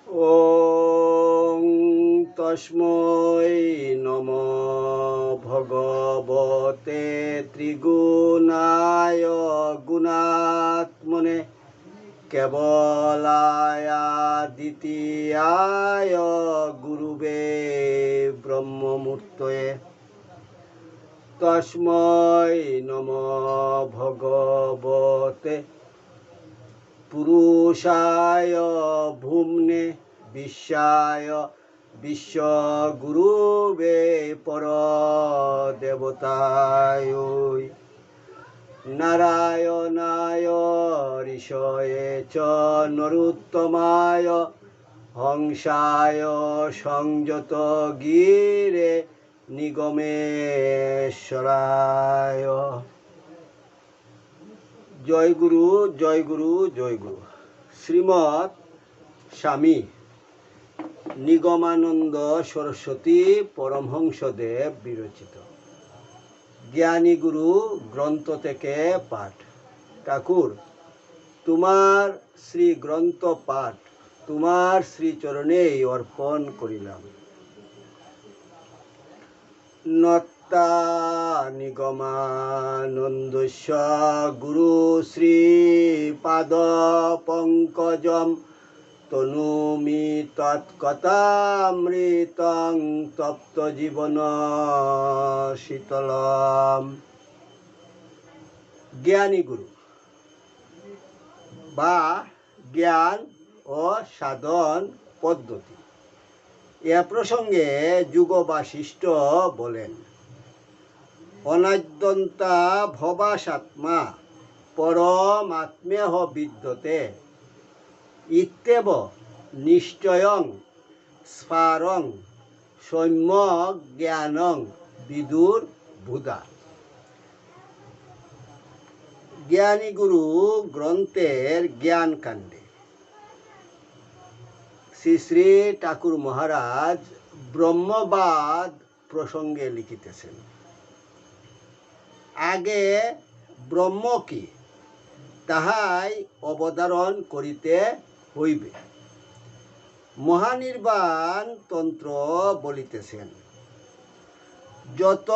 ওং তস্मै নমঃ ভগবতে ত্রিগুণায় গুণাত্মনে কেবলায় দ্বিতীয়ায় গুরুবে ব্রহ্মমূর্তয়ে। তস্मै নমঃ ভগবতে পুরুষায় ভূম্নে বিশ্বায় বিশ্বগুরুবে পরদেবতায়। নারায়ণায় ঋষয়ে চ নরোত্তমায় হংসায় সংযত গিরে নিগমেশ্বরায়। জয় গুরু, জয় গুরু, জয় গুরু। শ্রীমৎ স্বামী নিগমানন্দ সরস্বতী পরমহংসদেব বিরচিত জ্ঞানী গুরু গ্রন্থ থেকে পাঠ। ঠাকুর, তোমার শ্রী গ্রন্থ পাঠ তোমার শ্রীচরণেই অর্পণ করিলাম। নত্তা নিগমানন্দস্য গুরু শ্রীপাদ পঙ্কজম তনুমি তৎকথামৃতং তপ্ত জীবন শীতলম। জ্ঞানী গুরু বা জ্ঞান ও সাধন পদ্ধতি। এ প্রসঙ্গে যুগ বাশিষ্ঠ বলেন, অনাদ্যন্তা ভবাসাত্মা পরমাত্মেহ বিদ্যতে ইত্যেব নিশ্চয়ং স্ফারং সম্যক জ্ঞানং বিদুর বুধা। জ্ঞানী গুরু গ্রন্থের জ্ঞান কাণ্ডে শ্রী শ্রী ঠাকুর মহারাজ ব্রহ্মবাদ প্রসঙ্গে লিখিতেছেন। আগে ব্রহ্ম কি তাহাই অবধারণ করিতে হইবে। মহানির্বাণ তন্ত্র বলিতেছেন, যত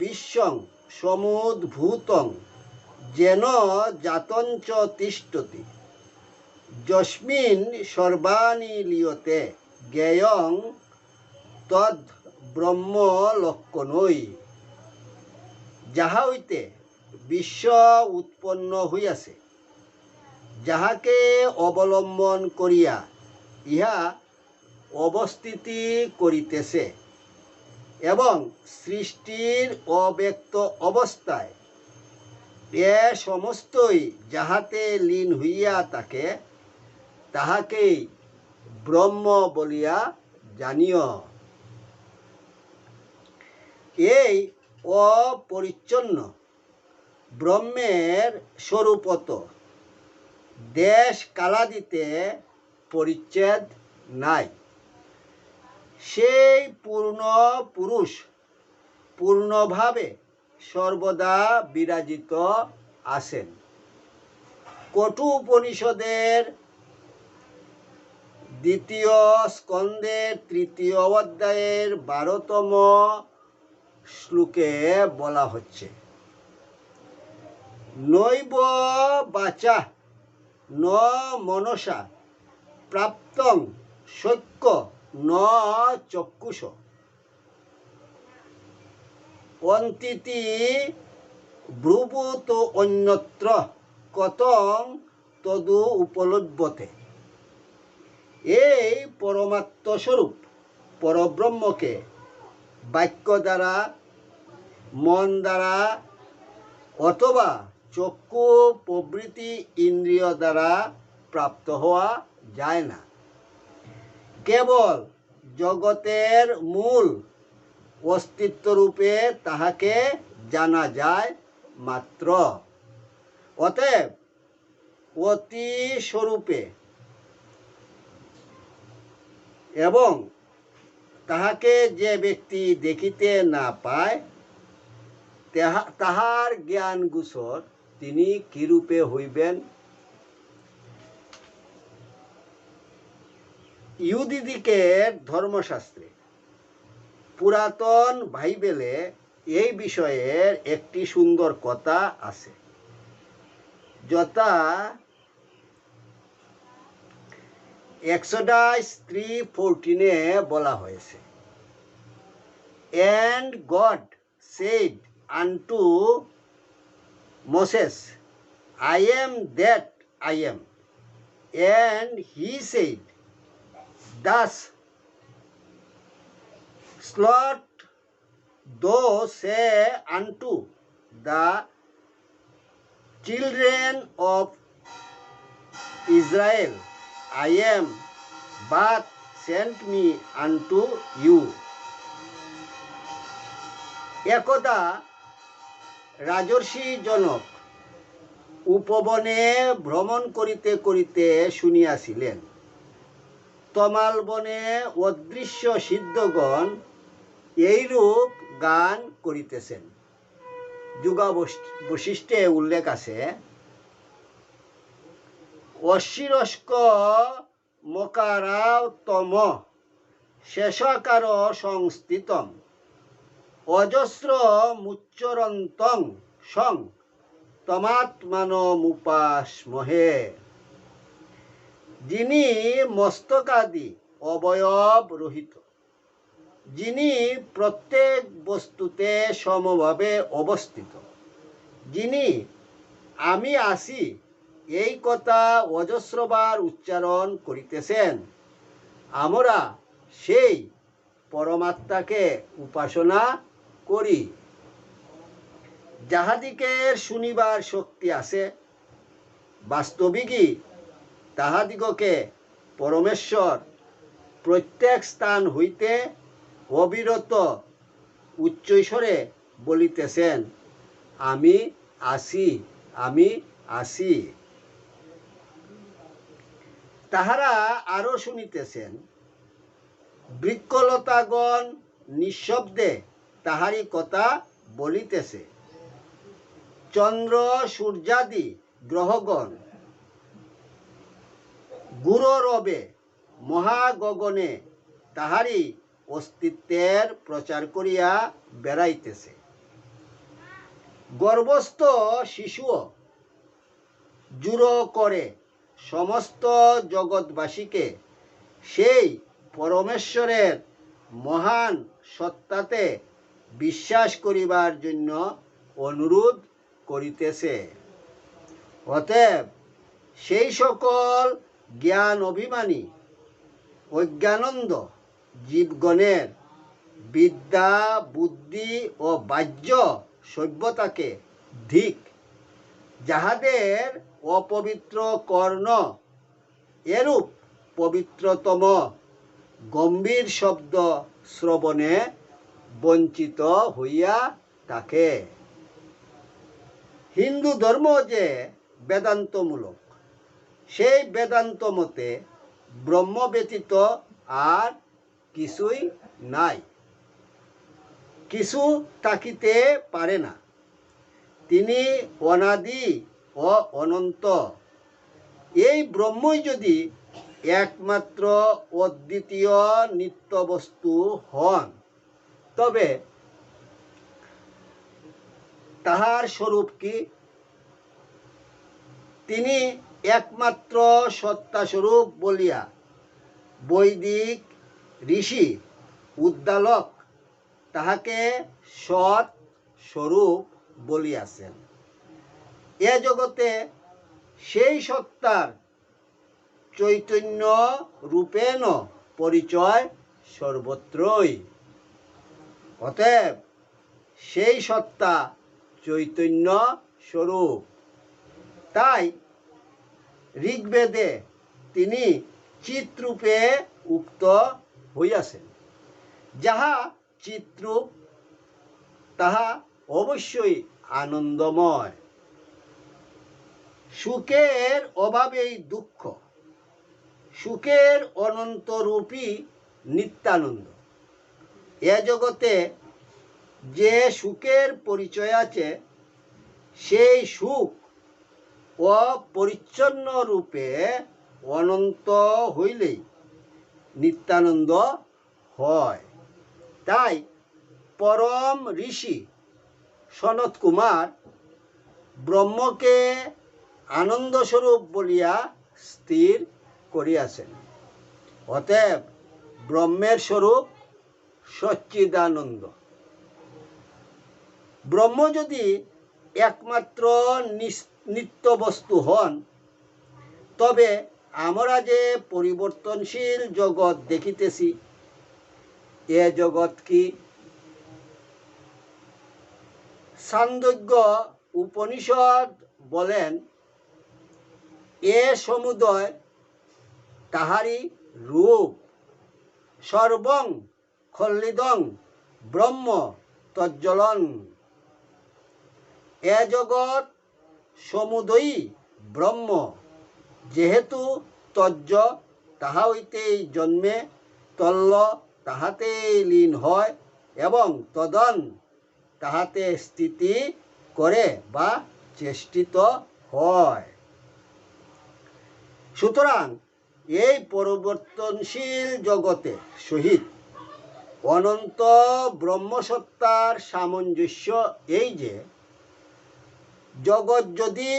বিশ্বং সমুদ্ভূতং যেন জাতঞ্চ তিষ্ঠতি যস্মিন সর্বাণি লিয়তে জ্ঞেয়ং তদ ব্রহ্ম লক্ষণই। যাহা হইতে বিশ্ব উৎপন্ন হইয়াছে, যাহাকে অবলম্বন করিয়া ইহা অবস্থিতি করিতেছে এবং সৃষ্টির অব্যক্ত অবস্থায় এ সমস্তই যাহাতে লীন হইয়া থাকে, তাহাকেই ব্রহ্ম বলিয়া জানিও। এই অপরিচ্ছন্ন ব্রহ্মের স্বরূপত দেশ কালাদিতে পরিচ্ছেদ নাই। সেই পূর্ণ পুরুষ পূর্ণভাবে সর্বদা বিরাজিত আছেন। কঠোপনিষদের দ্বিতীয় স্কন্ধের তৃতীয় অধ্যায়ের 12তম শ্লোকে বলা হচ্ছে, নৈব বাচা ন মনসা প্রাপ্তং শক্য ন চক্ষুষ অন্তিতি ব্রুভূত অন্যত্র কতং তদু উপলভ্যতে। এই পরমাত্মস্বরূপ পরব্রহ্মকে বাক্য দ্বারা, মন দ্বারা অথবা চক্ষু প্রভৃতি ইন্দ্রিয় দ্বারা প্রাপ্ত হওয়া যায় না। কেবল জগতের মূল অস্তিত্বরূপে তাহাকে জানা যায় মাত্র। অতএব অতি স্বরূপে এবং তাহাকে যে ব্যক্তি দেখিতে না পায়, তাহার জ্ঞান গোচর তিনি কিরূপে হইবেন? ইহুদিদিকের ধর্মশাস্ত্রে পুরাতন বাইবেলে এই বিষয়ের একটি সুন্দর কথা আছে, যথা এক্সোডাস 3:14 বলা হয়েছে, and God said unto Moses, I am that I am. And he said, thus shalt thou say unto the children of Israel, I am but sent me unto you. একদা রাজর্ষি জনক উপবনে ভ্রমণ করিতে করিতে শুনিয়াছিলেন, তমাল বনে অদৃশ্য সিদ্ধগণ এইরূপ গান করিতেছেন। যুগাবশিষ্টে উল্লেখ আছে, অশিরস্ক মকারাতম শেষাকার সংস্থিতম অজস্র মুচ্চরন্তং সং তমাত্মানমুপাসমহে। যিনি মস্তকাদি অবয়ব রহিত, যিনি প্রত্যেক বস্তুতে সমভাবে অবস্থিত, যিনি আমি আসি এই কথা অজস্রবার উচ্চারণ করিতেছেন, আমরা সেই পরমাত্মাকে উপাসনা করি। যাহাদিগের শুনিবার শক্তি আছে, বাস্তবিকই তাহাদিগকে পরমেশ্বর প্রত্যেক স্থান হইতে অবিরত উচ্চৈস্বরে বলিতেছেন, আমি আসি, আমি আসি। তাহারা আরো শুনিতেছেন, বৃক্ষলতাগণ নিঃশব্দে তাহারি কথা বলিতেছে, চন্দ্র সূর্যাদি গ্রহগণ গুরুরবে মহাগগনে তাহারি অস্তিত্বের প্রচার করিয়া বেড়াইতেছে। গর্ভস্থ শিশুও জুড়ো করে সমস্ত জগৎবাসীকে সেই পরমেশ্বরের মহান সত্তাতে বিশ্বাস করিবার জন্য অনুরোধ করিতেছে। অতএব সেই সকল জ্ঞান অভিমানী অজ্ঞানন্দ জীবগণের বিদ্যা বুদ্ধি ও বাহ্য সভ্যতাকে ধিক, যাহাদের অপবিত্র কর্ণ এরূপ পবিত্রতম গম্ভীর শব্দ শ্রবণে বঞ্চিত হইয়া থাকে। হিন্দু ধর্ম যে বেদান্তমূলক, সেই বেদান্ত মতে ব্রহ্ম ব্যতীত আর কিছুই নাই, কিছু থাকিতে পারে না। তিনি অনাদি ও অনন্ত। এই ব্রহ্মই যদি একমাত্র অদ্বিতীয় নিত্য বস্তু হন, তবে তাহার স্বরূপ কি? তিনি একমাত্র সত্তাস্বরূপ বলিয়া বৈদিক ঋষি উদ্দালক তাহাকে সৎ স্বরূপ বলিয়াছেন। এ জগতে সেই সত্তার চৈতন্য রূপেণ পরিচয় সর্বত্রই। অতএব সেই সত্তা চৈতন্য স্বরূপ। তাই ঋগ্বেদে তিনি চিত্রূপে উক্ত হইয়াছেন। যাহা চিত্রূপ তাহা অবশ্যই আনন্দময়। সুখের অভাবেই দুঃখ, সুখের অনন্তরূপী নিত্যানন্দ। এ জগতে যে সুখের পরিচয় আছে, সেই সুখ অপরিচ্ছন্ন রূপে অনন্ত হইলেই নিত্যানন্দ হয়। তাই পরম ঋষি সনত কুমার ব্রহ্মকে আনন্দস্বরূপ বলিয়া স্থির করিয়াছেন। অতএব ব্রহ্মের স্বরূপ সচ্চিদানন্দ। ব্রহ্ম যদি একমাত্র নিত্য বস্তু হন, তবে আমরা যে পরিবর্তনশীল জগৎ দেখিতেছি, এ জগৎ কি? ছান্দোগ্য উপনিষদ বলেন, এ সমুদয় তাহারি রূপ, সর্বং খল্লিদং ব্রহ্ম তজ্জলন। এ জগৎ সমুদয়ী ব্রহ্ম, যেহেতু তজ্জ তাহা হইতেই জন্মে, তল্ল তাহাতেই লীন হয় এবং তদন তাহাতে স্থিতি করে বা চেষ্টিত হয়। সুতরাং এই পরিবর্তনশীল জগতে সহিত অনন্ত ব্রহ্মসত্তার সামঞ্জস্য এই যে, জগৎ যদি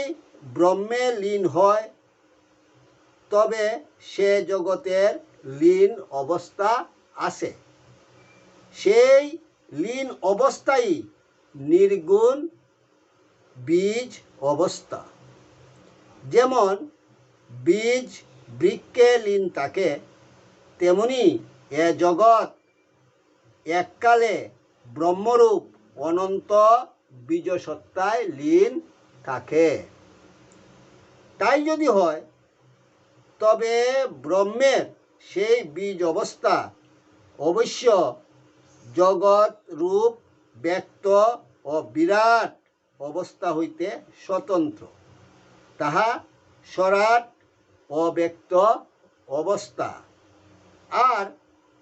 ব্রহ্মে লীন হয়, তবে সে জগতের লীন অবস্থা আছে। সেই লীন অবস্থাই নির্গুণ বীজ অবস্থা। যেমন বীজ বৃক্ষে লীন থাকে, তেমনি এ জগৎ এককালে ব্রহ্মরূপ অনন্ত বীজসত্তায় লীন থাকে। তাই যদি হয়, তবে ব্রহ্মের সেই বীজ অবস্থা অবশ্য জগৎ রূপ ব্যক্ত ও বিরাট অবস্থা হইতে স্বতন্ত্র। তাহা সরাট অব্যক্ত অবস্থা, আর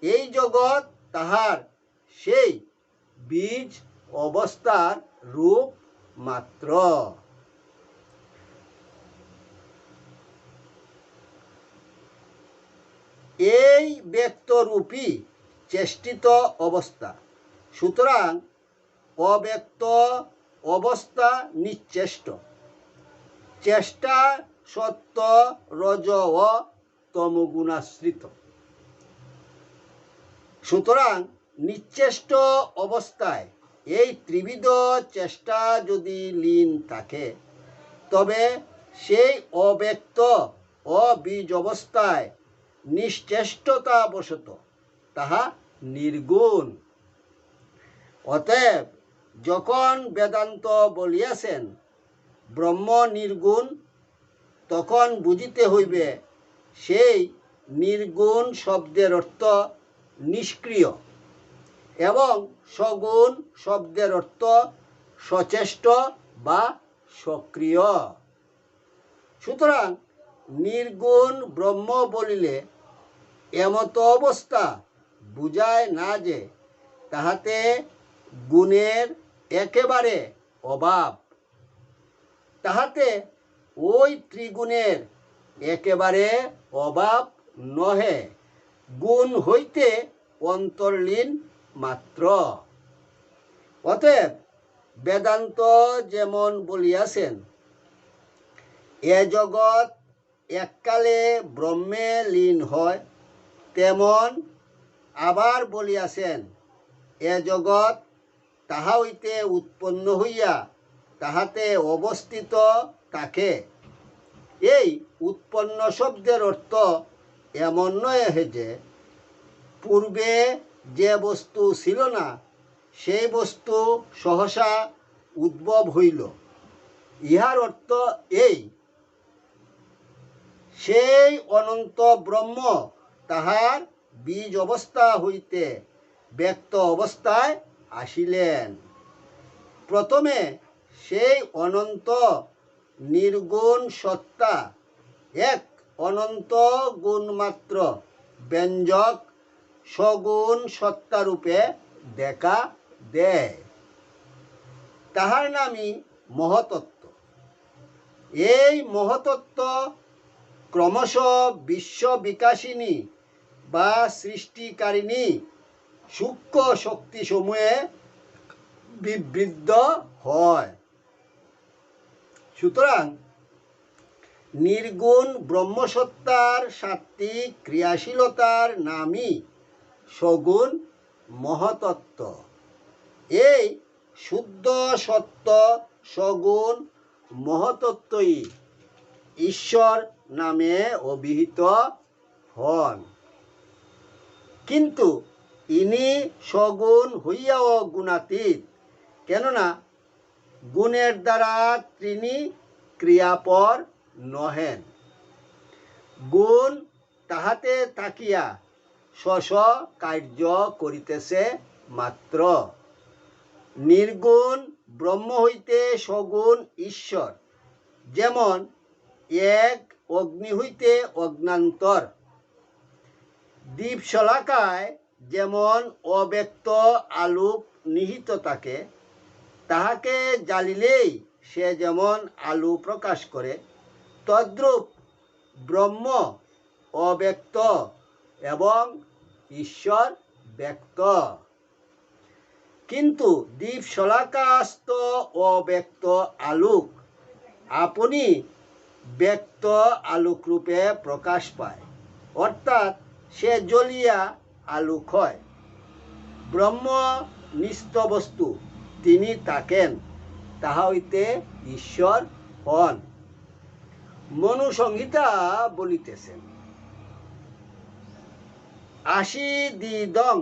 এই জগৎ তাহার সেই বীজ অবস্থার রূপ মাত্র। এই ব্যক্তরূপী চেষ্টিত অবস্থা। সুতরাং অব্যক্ত অবস্থা নিশ্চেষ্ট। চেষ্টা সত্য রজ ও তমগুণাশ্রিত। সুতরাং নিশ্চেষ্ট অবস্থায় এই ত্রিবিধ চেষ্টা যদি লীন থাকে, তবে সেই অব্যক্ত ও বীজ অবস্থায় নিশ্চেষ্টতা বশত তাহা নির্গুণ। অতএব যখন বেদান্ত বলিয়াছেন ব্রহ্ম নির্গুণ, তখন বুঝিতে হইবে সেই নির্গুণ শব্দের অর্থ নিষ্ক্রিয় এবং সগুণ শব্দের অর্থ সচেষ্ট বা সক্রিয়। সুতরাং নির্গুণ ব্রহ্ম বলিলে এমত অবস্থা বুঝায় না যে তাহাতে গুণের একেবারে অভাব, তাহাতে ওই ত্রিগুণের একেবারে অভাব নহে, গুণ হইতে অন্তর্লীন মাত্র। অতএব বেদান্ত যেমন বলিয়াছেন এ জগৎ এককালে ব্রহ্মে লীন হয়, তেমন আবার বলিয়াছেন এ জগৎ তাহা হইতে উৎপন্ন হইয়া তাহাতে অবস্থিত থাকে। এই উৎপন্ন শব্দের অর্থ এমন নয় যে পূর্বে যে বস্তু ছিল না, সেই বস্তু সহসা উদ্ভব হইল। ইহার অর্থ এই, সেই অনন্ত ব্রহ্ম তাহার বীজ অবস্থা হইতে ব্যক্ত অবস্থায় আসিলেন। প্রথমে সেই অনন্ত নির্গুণ সত্তা এক অনন্ত গুণমাত্র ব্যঞ্জক সগুণ সত্তারূপে দেখা দেয়। তাহার নামই মহতত্ত্ব। এই মহতত্ত্ব ক্রমশ বিশ্ব বিকাশিনী বা সৃষ্টিকারিণী সূক্ষ্ম শক্তিসমূহে বিবৃদ্ধ হয়। সুতরাং নির্গুণ ব্রহ্মসত্তার সাত্ত্বিক ক্রিয়াশীলতার নামই সগুণ মহাতত্ত্ব। এই শুদ্ধ সত্য সগুণ মহাতত্ত্বই ঈশ্বর নামে অভিহিত হন। কিন্তু ইনি সগুণ হইয়াও গুণাতীত, কেননা গুণের দ্বারা তিনি ক্রিয়াপর নহেন। গুণ তাহাতে থাকিয়া স্ব কার্য করিতেছে মাত্র। নির্গুণ ব্রহ্ম হইতে সগুণ ঈশ্বর যেমন এক অগ্নি হইতে অগ্নান্তর, দীপশলাকায় যেমন অব্যক্ত আলোক নিহিত থাকে, তাহাকে জ্বালিলেই সে যেমন আলো প্রকাশ করে, তদ্রূপ ব্রহ্ম অব্যক্ত এবং ঈশ্বর ব্যক্ত। কিন্তু দীপশলাকাস্ত অব্যক্ত আলোক আপনি ব্যক্ত আলোকরূপে প্রকাশ পায়, অর্থাৎ সে জ্বলিয়া আলোক হয়। ব্রহ্ম নিত্য বস্তু, তিনি থাকেন, তাহা হইতে ঈশ্বর হন। মনুসংহিতা বলিতেছেন, আশীদিদং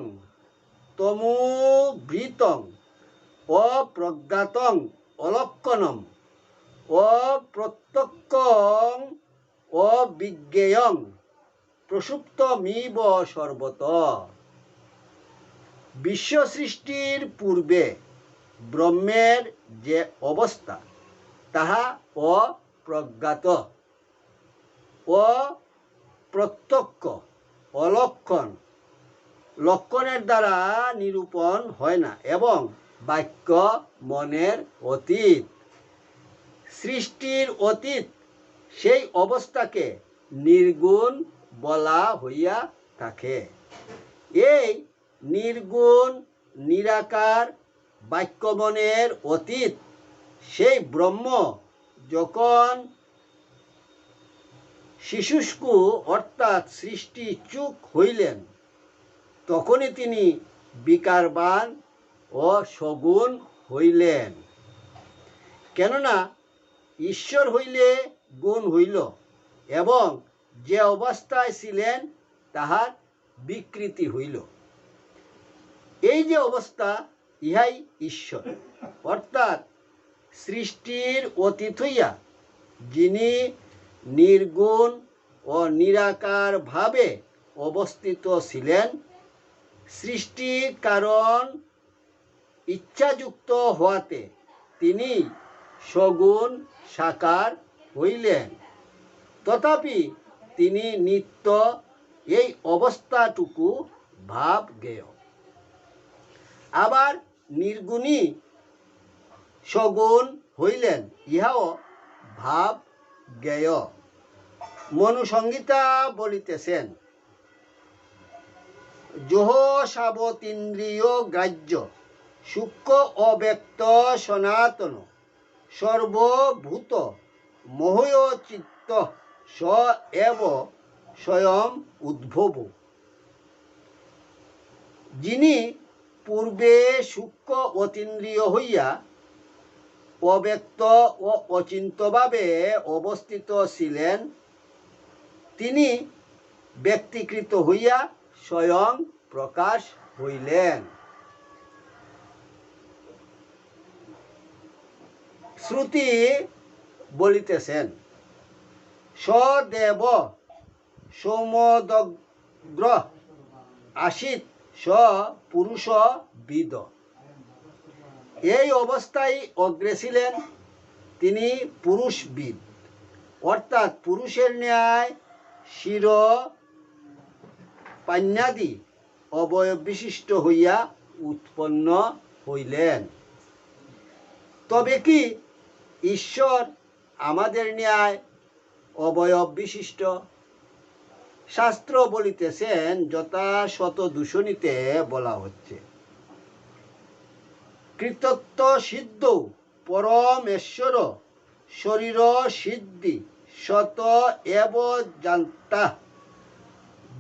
তমুভৃতং অপ্রজ্ঞাতং অলক্ষণম অপ্রত্যক্ষং অবিজ্ঞেয়ং প্রসুপ্তমিব সর্বত। বিশ্ব সৃষ্টির পূর্বে ব্রহ্মের যে অবস্থা, তাহা অপ্রজ্ঞাত, অপ্রত্যক্ষ, অলক্ষণ, লক্ষণের দ্বারা নিরূপণ হয় না এবং বাক্য মনের অতীত। সৃষ্টির অতীত সেই অবস্থাকে নির্গুণ বলা হইয়া থাকে। এই নির্গুণ নিরাকার বাক্যমনের অতীত সেই ব্রহ্ম যখন শিশুষ্কু অর্থাৎ সৃষ্টি চুক হইলেন, তখনই তিনি বিকারবান ও সগুণ হইলেন। কেননা ঈশ্বর হইলে গুণ হইল এবং যে অবস্থায় ছিলেন তাহার বিকৃতি হইল। এই যে অবস্থা, ইহাই ঈশ্বর, অর্থাৎ সৃষ্টির অতীত হইয়া যিনি নির্গুণ ও নিরাকার ভাবে অবস্থিত ছিলেন, সৃষ্টি কারণ ইচ্ছাযুক্ত হওয়াতে তিনি সগুণ সাকার হইলেন। তথাপি তিনি নিত্য এই অবস্থাটুকু ভাব জ্ঞেয়। আবার নির্গুণী সগুণ হইলেন, ইহাও ভাব জ্ঞেয়। মনুসংহিতা বলিতেছেন, যোহ সাবতীন্দ্রিয় গ্রাহ্য সূক্ষ্ম অব্যক্ত সনাতন সর্বভূত মোহয় চিত্ত স এব স্বয়ং উদ্ভব। যিনি পূর্বে সূক্ষ্ম অতীন্দ্রিয় হইয়া অব্যক্ত ও অচিন্ত্যভাবে অবস্থিত ছিলেন, তিনি ব্যক্তিকৃত হইয়া স্বয়ং প্রকাশ হইলেন। শ্রুতি বলিতেছেন, সদেব সৌমদগ্র আসিত স পুরুষ বিদ। এই অবস্থায় অগ্রে ছিলেন তিনি পুরুষবিদ, অর্থাৎ পুরুষের ন্যায় শির পান্যাদি অবয়ব বিশিষ্ট হইয়া উৎপন্ন হইলেন। তবে কি ঈশ্বর আমাদের ন্যায় অবয়ব বিশিষ্ট? শাস্ত্র বলিতেছেন যথা শত দূষণীতে বলা হচ্ছে, কৃতত্ব সিদ্ধ পরমেশ্বর শরীর সিদ্ধি শত এব জান্তা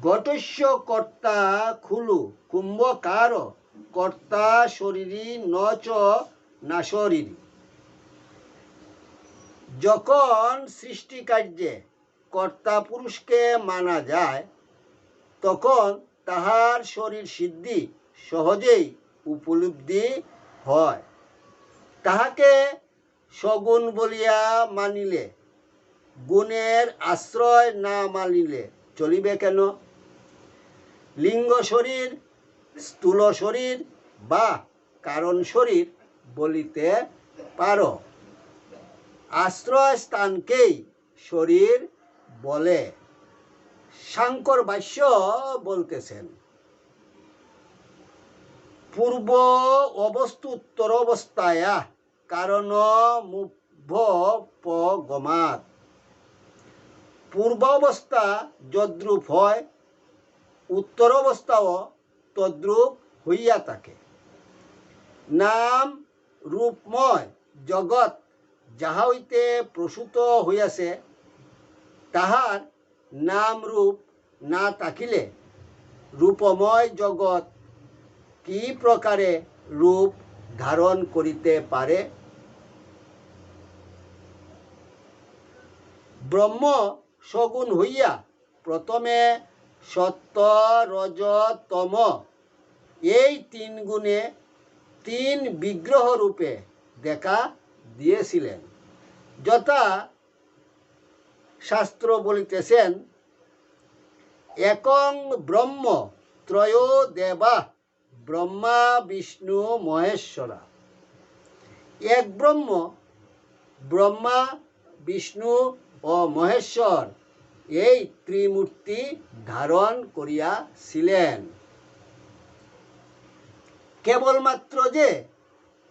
ঘটস্য কর্তা খুলু কুম্ভকার কর্তা শরীরী নচ না শরীরী। যখন সৃষ্টিকার্যে কর্তা পুরুষকে মানা যায় তখন তাহার শরীর সিদ্ধি সহজেই উপলব্ধি হয়। তাহাকে সগুণ বলিয়া মানিলে, গুণের আশ্রয় না মানিলে চলিবে কেন? লিঙ্গ শরীর, স্থূল শরীর বা কারণ শরীর বলিতে পারো। আশ্রয় স্থানকেই শরীর বলে। শাঙ্কর ভাষ্য বলতেছেন, পূর্ব অবস্তু উত্তর অবস্থায়া কারণ মুভ্যপগমাৎ। পূর্ব অবস্থা যদ্রূপ হয় উত্তর অবস্থাও তদ্রূপ হইয়া থাকে। নাম রূপময় জগৎ যাহা হইতে প্রসূত হইয়াছে তাহার নাম রূপ না থাকিলে রূপময় জগৎ কি প্রকারে রূপ ধারণ করিতে পারে? ব্রহ্ম সগুণ হইয়া প্রথমে সত্য রজ তম এই তিন গুণে তিন বিগ্রহ রূপে দেখা দিয়েছিলেন। যথা শাস্ত্র বলিতেছেন, একং ব্রহ্ম ত্রয়ো দেবা ব্রহ্মা বিষ্ণু মহেশ্বরা। এক ব্রহ্ম, ব্রহ্মা বিষ্ণু ও মহেশ্বর এই ত্রিমূর্তি ধারণ করিয়াছিলেন। কেবলমাত্র যে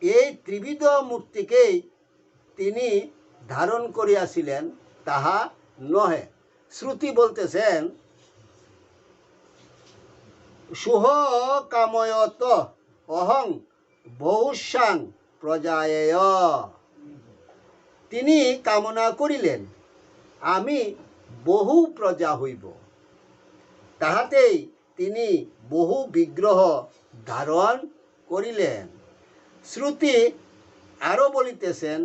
এই ত্রিবিধ মূর্তিকেই তিনি ধারণ করিয়াছিলেন তাহা নহে। শ্রুতি বলতেছেন, সুহ কাময়ত অহং বহুসাং প্রজায়েয়। তিনি কামনা করিলেন আমি বহু প্রজা হইব। তাহাতেই তিনি বহু বিগ্রহ ধারণ করিলেন। শ্রুতি আরো বলিতেছেন,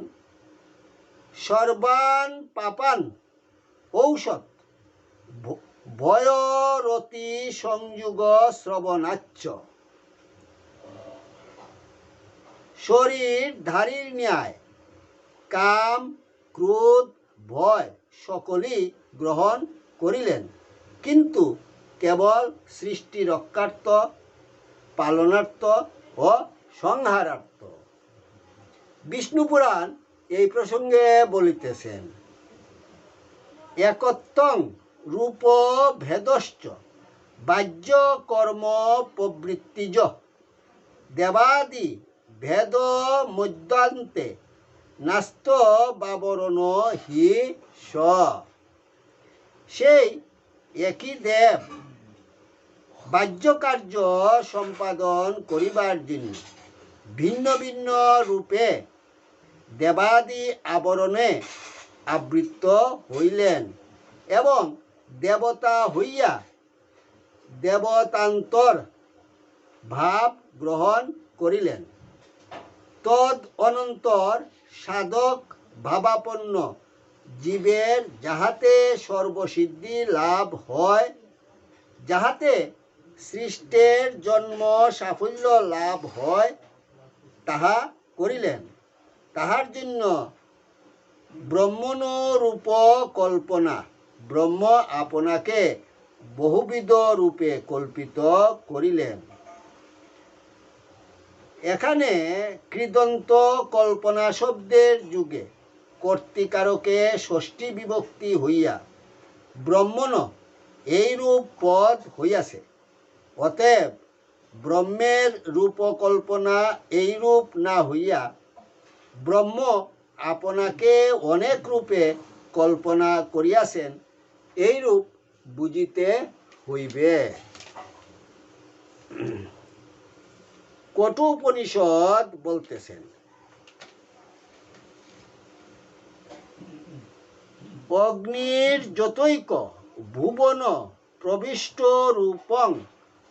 সর্বান পাপান ঔষধ ভয়রতি সংযুগ শ্রবণাচ্চ। শরীর ধারীর ন্যায় কাম ক্রোধ ভয় সকলই গ্রহণ করিলেন, কিন্তু কেবল সৃষ্টি রক্ষার্থ, পালনার্থ ও সংহারার্থ। বিষ্ণু পুরাণ এই প্রসঙ্গে বলিতেছেন, একত্বং রূপ ভেদশ্চ বাহ্য কর্ম প্রবৃত্তিজ দেবাদি ভেদ মধ্যান্তে নাস্ত বাবরণ হি স। সেই একই দেব বাহ্য কার্য সম্পাদন করিবার জন্য ভিন্ন ভিন্ন রূপে দেবাদি আবরণে আবৃত হইলেন এবং দেবতা হইয়া দেবতান্তর ভাব গ্রহণ করিলেন। তদ অনন্তর সাধক ভাবাপন্ন জীবের যাহাতে সর্বসিদ্ধি লাভ হয়, যাহাতে সৃষ্টের জন্ম সাফল্য লাভ হয়, তাহা করিলেন। তাহার জন্য ব্রহ্মণরূপ কল্পনা, ব্রহ্ম আপনাকে বহুবিধ রূপে কল্পিত করিলেন। এখানে কৃদন্ত কল্পনা শব্দের যুগে কর্তৃকারকে ষষ্ঠী বিভক্তি হইয়া ব্রহ্মণ এই রূপ পদ হইয়াছে। অতএব ব্রহ্মের রূপকল্পনা এই রূপ না হইয়া ব্রহ্ম আপনাকে অনেক রূপে কল্পনা করিয়াছেন, এই রূপ বুঝিতে হইবে। কঠোপনিষদ বলতেছেন, অগ্নির যতৈক ভুবন প্রবিষ্ট রূপং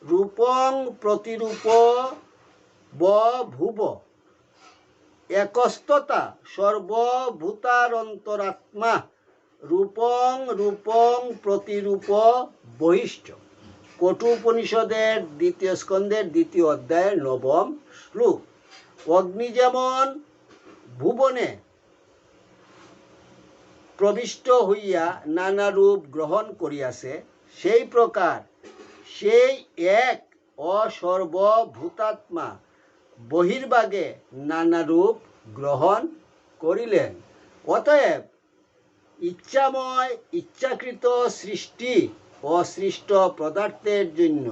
রূপং প্রতিরূপ বভুব একস্ততা সর্বভূতারন্তরাত্মা রূপং রূপং প্রতিরূপ বহিষ্ঠ। কঠোপনিষদের 2য় স্কন্ধের 2য় অধ্যায়ের 9ম শ্লোক। অগ্নি যেমন ভুবনে প্রবিষ্ট হইয়া নানা রূপ গ্রহণ করিয়াছে, সেই প্রকার সেই এক অসর্বভূতাত্মা বহির্ভাগে নানা রূপ গ্রহণ করিলেন। অতএব ইচ্ছাময় ইচ্ছাকৃত সৃষ্টি ও সৃষ্ট পদার্থের জন্য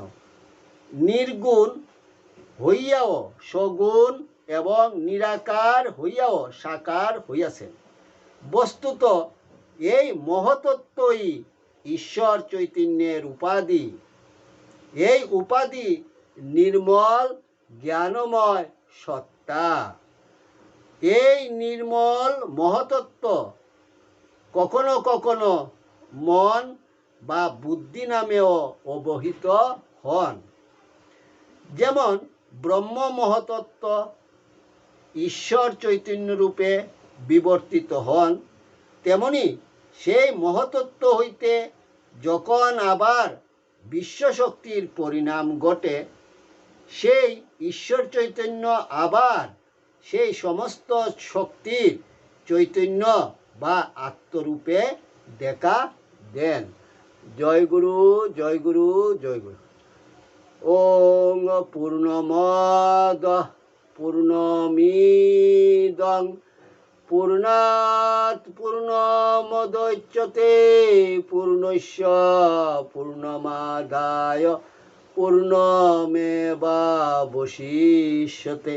নির্গুণ হইয়াও সগুণ এবং নিরাকার হইয়াও সাকার হইয়াছেন। বস্তুত এই মহতত্ত্বই ঈশ্বর চৈতন্যের উপাধি। এই উপাধি নির্মল জ্ঞানময় সত্তা। এই নির্মল মহতত্ত্ব কখনো কখনো মন বা বুদ্ধি নামেও অবহিত হন। যেমন ব্রহ্ম মহতত্ত্ব ঈশ্বর চৈতন্য রূপে বিবর্তিত হন, তেমনি সেই মহতত্ত্ব হইতে যখন আবার বিশ্বশক্তির পরিণাম ঘটে, সেই ঈশ্বর চৈতন্য আবার সেই সমস্ত শক্তির চৈতন্য বা আত্মরূপে দেখা দেন। জয় গুরু, জয় গুরু, জয় গুরু। ওং পূর্ণমদ পূর্ণমিদং পূর্ণাৎ পূর্ণমুদচ্যতে পূর্ণস্য পূর্ণমাদায় পূর্ণমেবাবশিষ্যতে।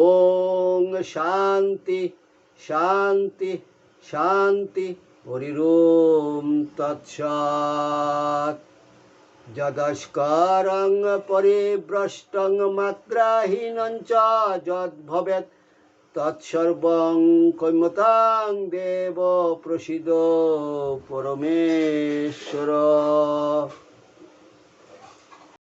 ওং শান্তি শান্তি শান্তি। হরির তৎসৎ। যদস্করং পরিভ্রষ্টং মাত্রাহীনং চ যদ্ভবেৎ তৎসর্বং ক্ষম্যতাং দেব প্রসীদ পরমেশ্বর।